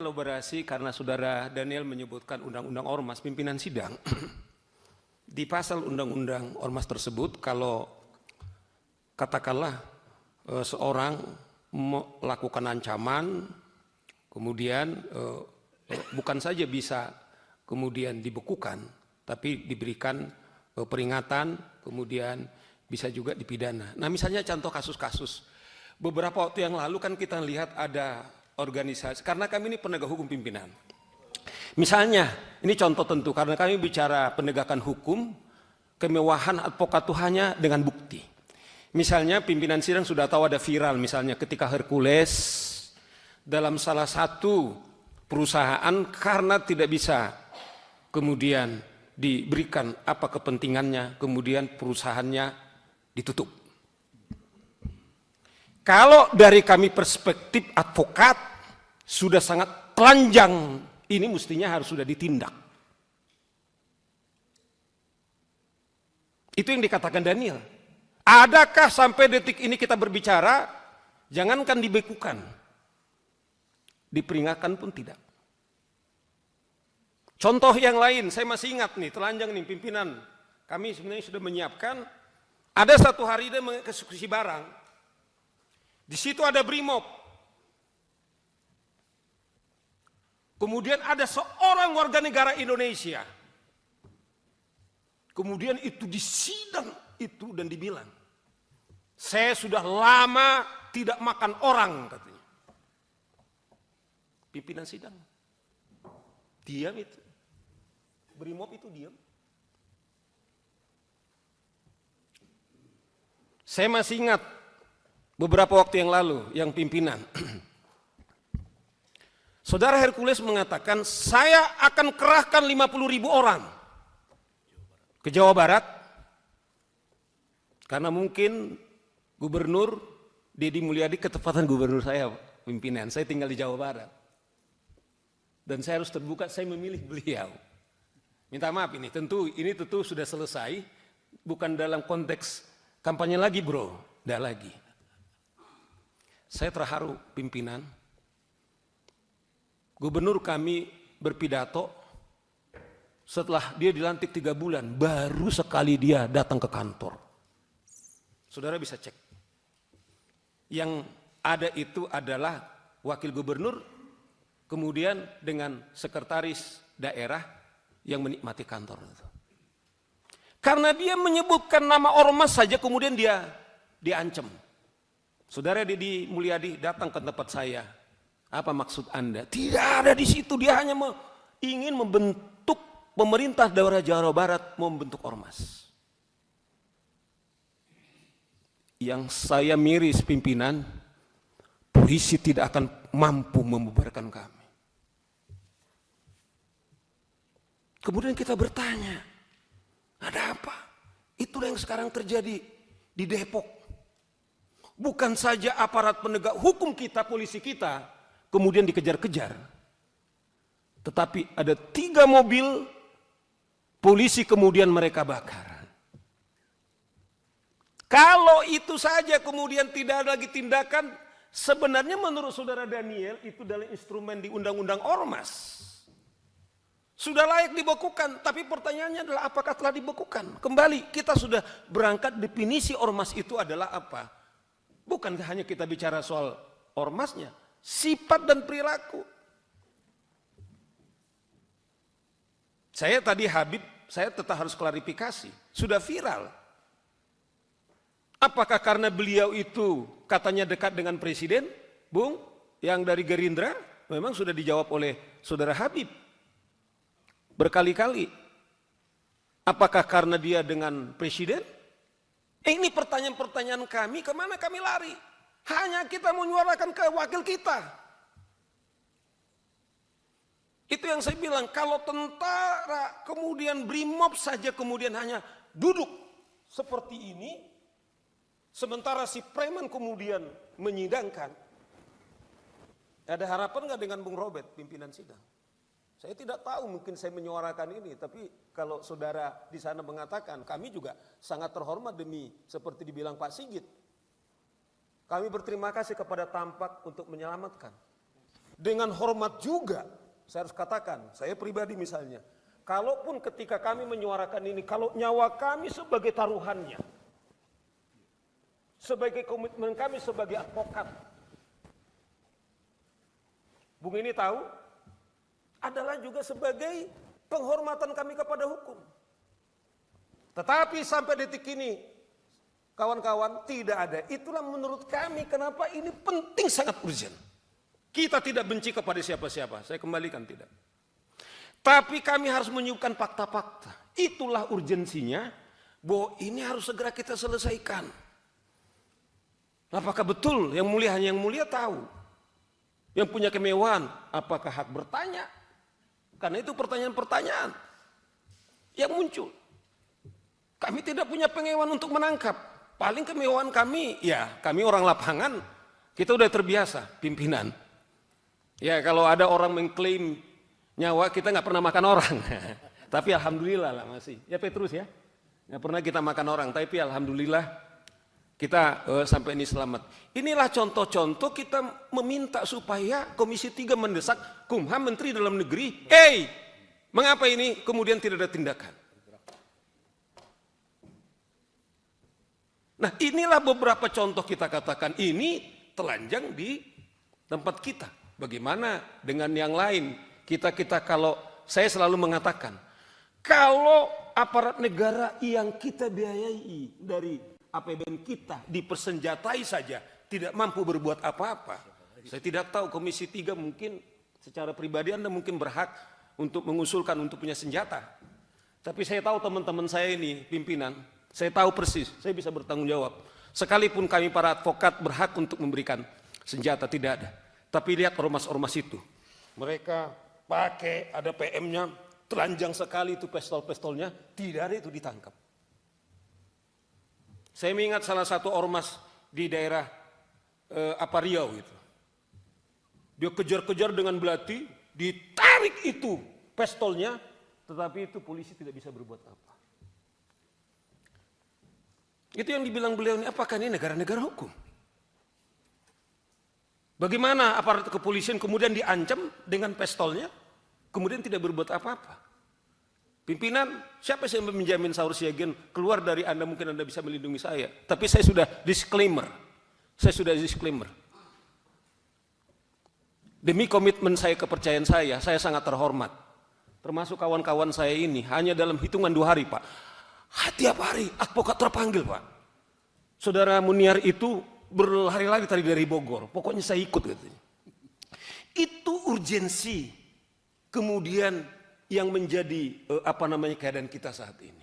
elaborasi karena saudara Daniel menyebutkan undang-undang ormas pimpinan sidang. Di pasal undang-undang ormas tersebut, kalau katakanlah seorang melakukan ancaman, kemudian bukan saja bisa kemudian dibekukan, tapi diberikan peringatan, kemudian bisa juga dipidana. Nah, misalnya contoh kasus-kasus. Beberapa waktu yang lalu kan kita lihat ada organisasi, karena kami ini penegak hukum pimpinan. Misalnya, ini contoh tentu, karena kami bicara penegakan hukum, kemewahan advokat itu hanya dengan bukti. Misalnya pimpinan sidang sudah tahu ada viral, misalnya ketika Hercules dalam salah satu perusahaan karena tidak bisa kemudian diberikan apa kepentingannya, kemudian perusahaannya ditutup. Kalau dari kami perspektif advokat sudah sangat telanjang, ini mestinya harus sudah ditindak. Itu yang dikatakan Daniel. Adakah sampai detik ini kita berbicara, jangankan dibekukan, diperingatkan pun tidak. Contoh yang lain, saya masih ingat nih, telanjang nih pimpinan. Kami sebenarnya sudah menyiapkan, ada satu hari dia mengeksekusi barang. Di situ ada BRIMOB. Kemudian ada seorang warga negara Indonesia. Kemudian itu disidang itu dan dibilang, saya sudah lama tidak makan orang, katanya. Pimpinan sidang diam itu. BRIMOB itu diam. Saya masih ingat beberapa waktu yang lalu yang pimpinan. Saudara Hercules mengatakan, saya akan kerahkan 50.000 orang ke Jawa Barat. Karena mungkin Gubernur Deddy Mulyadi ketepatan gubernur saya, pimpinan. Saya tinggal di Jawa Barat. Dan saya harus terbuka, saya memilih beliau. Minta maaf ini tentu sudah selesai. Bukan dalam konteks kampanye lagi bro, tidak lagi. Saya terharu pimpinan. Gubernur kami berpidato, setelah dia dilantik 3 bulan, baru sekali dia datang ke kantor. Saudara bisa cek. Yang ada itu adalah wakil gubernur, kemudian dengan sekretaris daerah yang menikmati kantor itu. Karena dia menyebutkan nama ormas saja, kemudian dia diancam. Saudara Deddy Mulyadi datang ke tempat saya. Apa maksud Anda? Tidak ada di situ, dia hanya ingin membentuk pemerintah daerah Jawa Barat, membentuk ormas. Yang saya miris pimpinan, polisi tidak akan mampu membubarkan kami. Kemudian kita bertanya, ada apa? Itulah yang sekarang terjadi di Depok. Bukan saja aparat penegak hukum kita, polisi kita, kemudian dikejar-kejar. Tetapi ada 3 mobil polisi kemudian mereka bakar. Kalau itu saja kemudian tidak ada lagi tindakan, sebenarnya menurut saudara Daniel itu adalah instrumen di undang-undang ormas. Sudah layak dibekukan, tapi pertanyaannya adalah apakah telah dibekukan? Kembali kita sudah berangkat definisi ormas itu adalah apa? Bukan hanya kita bicara soal ormasnya, sifat dan perilaku. Saya tadi Habib, saya tetap harus klarifikasi, sudah viral. Apakah karena beliau itu katanya dekat dengan presiden, Bung, yang dari Gerindra? Memang sudah dijawab oleh saudara Habib berkali-kali. Apakah karena dia dengan presiden? Ini pertanyaan-pertanyaan kami, kemana kami lari? Hanya kita menyuarakan ke wakil kita. Itu yang saya bilang, kalau tentara kemudian BRIMOB saja kemudian hanya duduk seperti ini, sementara si preman kemudian menyidangkan. Ada harapan nggak dengan Bung Robert, pimpinan sidang? Saya tidak tahu, mungkin saya menyuarakan ini, tapi kalau saudara di sana mengatakan, kami juga sangat terhormat demi seperti dibilang Pak Sigit. Kami berterima kasih kepada Tampak untuk menyelamatkan. Dengan hormat juga, saya harus katakan, saya pribadi misalnya, kalaupun ketika kami menyuarakan ini, kalau nyawa kami sebagai taruhannya, sebagai komitmen kami sebagai advokat, Bung ini tahu, adalah juga sebagai penghormatan kami kepada hukum. Tetapi sampai detik ini, kawan-kawan, tidak ada. Itulah menurut kami kenapa ini penting, sangat urgent. Kita tidak benci kepada siapa-siapa, saya kembalikan tidak. Tapi kami harus menyuguhkan fakta-fakta. Itulah urgensinya, bahwa ini harus segera kita selesaikan. Apakah betul yang mulia hanya yang mulia tahu? Yang punya kemewahan, apakah hak bertanya? Karena itu pertanyaan-pertanyaan yang muncul. Kami tidak punya pengewahan untuk menangkap. Paling kemewahan kami, ya kami orang lapangan, kita udah terbiasa, pimpinan. Ya kalau ada orang mengklaim nyawa, kita nggak pernah makan orang. Tapi alhamdulillah lah masih. Ya Petrus ya, nggak pernah kita makan orang. Tapi alhamdulillah kita sampai ini selamat. Inilah contoh-contoh kita meminta supaya Komisi 3 mendesak Kumham, Menteri Dalam Negeri, mengapa ini kemudian tidak ada tindakan? Nah inilah beberapa contoh kita katakan ini telanjang di tempat kita. Bagaimana dengan yang lain? Kita kalau saya selalu mengatakan, kalau aparat negara yang kita biayai dari APBN kita dipersenjatai saja tidak mampu berbuat apa-apa. Saya tidak tahu Komisi 3 mungkin secara pribadi Anda mungkin berhak untuk mengusulkan untuk punya senjata. Tapi saya tahu teman-teman saya ini pimpinan, saya tahu persis, saya bisa bertanggung jawab. Sekalipun kami para advokat berhak untuk memberikan senjata, tidak ada. Tapi lihat ormas-ormas itu. Mereka pakai, ada PM-nya, telanjang sekali itu pistol-pistolnya, tidak ada itu ditangkap. Saya mengingat salah satu ormas di daerah Riau itu. Dia kejar-kejar dengan belati, ditarik itu pistolnya, tetapi itu polisi tidak bisa berbuat apa. Itu yang dibilang beliau ini, apakah ini negara-negara hukum? Bagaimana aparat kepolisian kemudian diancam dengan pistolnya, kemudian tidak berbuat apa-apa? Pimpinan, siapa yang menjamin Saur Siagian keluar dari Anda, mungkin Anda bisa melindungi saya. Tapi saya sudah disclaimer. Demi komitmen saya, kepercayaan saya sangat terhormat. Termasuk kawan-kawan saya ini, hanya dalam hitungan 2 hari Pak. Tiap hari advokat terpanggil Pak. Saudara Muniar itu berlari-lari tadi dari Bogor, pokoknya saya ikut katanya. Itu urgensi kemudian yang menjadi keadaan kita saat ini.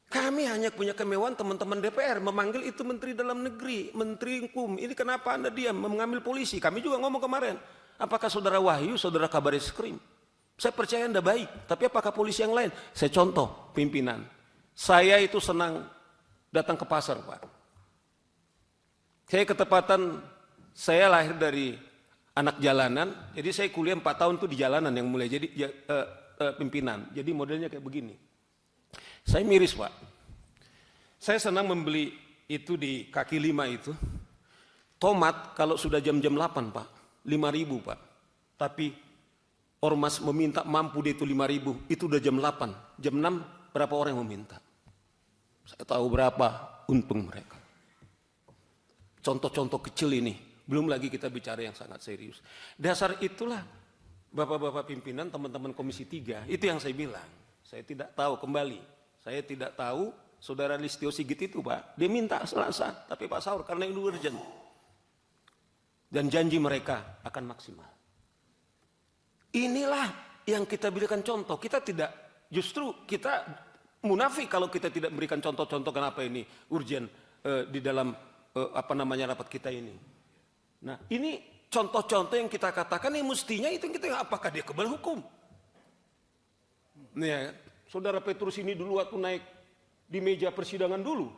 Kami hanya punya kemewahan teman-teman DPR memanggil itu Menteri Dalam Negeri, Menteri Hukum. Ini kenapa Anda diam mengambil polisi? Kami juga ngomong kemarin. Apakah Saudara Wahyu, Saudara Kabareskrim? Saya percaya Anda baik, tapi apakah polisi yang lain? Saya contoh pimpinan. Saya itu senang datang ke pasar Pak. Saya ketepatan, saya lahir dari anak jalanan, jadi saya kuliah 4 tahun tuh di jalanan yang mulai jadi pimpinan. Jadi modelnya kayak begini. Saya miris Pak. Saya senang membeli itu di kaki 5 itu. Tomat kalau sudah jam-jam 8 Pak, 5.000 Pak. Tapi ormas meminta mampu dia itu 5.000, itu udah jam 8. Jam 6 berapa orang yang meminta? Saya tahu berapa untung mereka. Contoh-contoh kecil ini, belum lagi kita bicara yang sangat serius. Dasar itulah Bapak-bapak pimpinan, teman-teman Komisi 3, itu yang saya bilang. Saya tidak tahu kembali, saya tidak tahu Saudara Listio Sigit itu Pak, dia minta Selasa, tapi Pak Saur karena ini urgent. Dan janji mereka akan maksimal. Inilah yang kita berikan contoh, kita tidak, justru kita munafik kalau kita tidak memberikan contoh-contoh kenapa ini urgent di dalam rapat kita ini. Nah ini contoh-contoh yang kita katakan ini mestinya itu kita apakah dia kebal hukum? Nih ya, Saudara Petrus ini dulu waktu naik di meja persidangan dulu,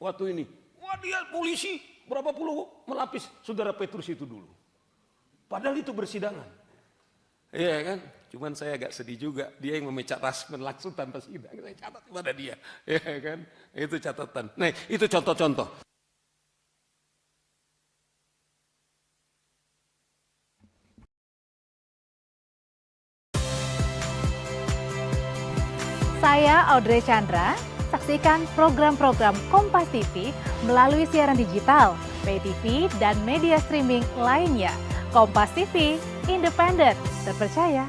waktu ini, wah dia polisi berapa puluh melapis Saudara Petrus itu dulu. Padahal itu bersidangan. Iya kan? Cuman saya agak sedih juga, dia yang memecat Rasman langsung tanpa sidang. Saya catat kepada dia, ya kan? Itu catatan. Nah, itu contoh-contoh. Saya Audrey Chandra. Saksikan program-program Kompas TV melalui siaran digital, pay TV, dan media streaming lainnya. Kompas TV, independen, terpercaya.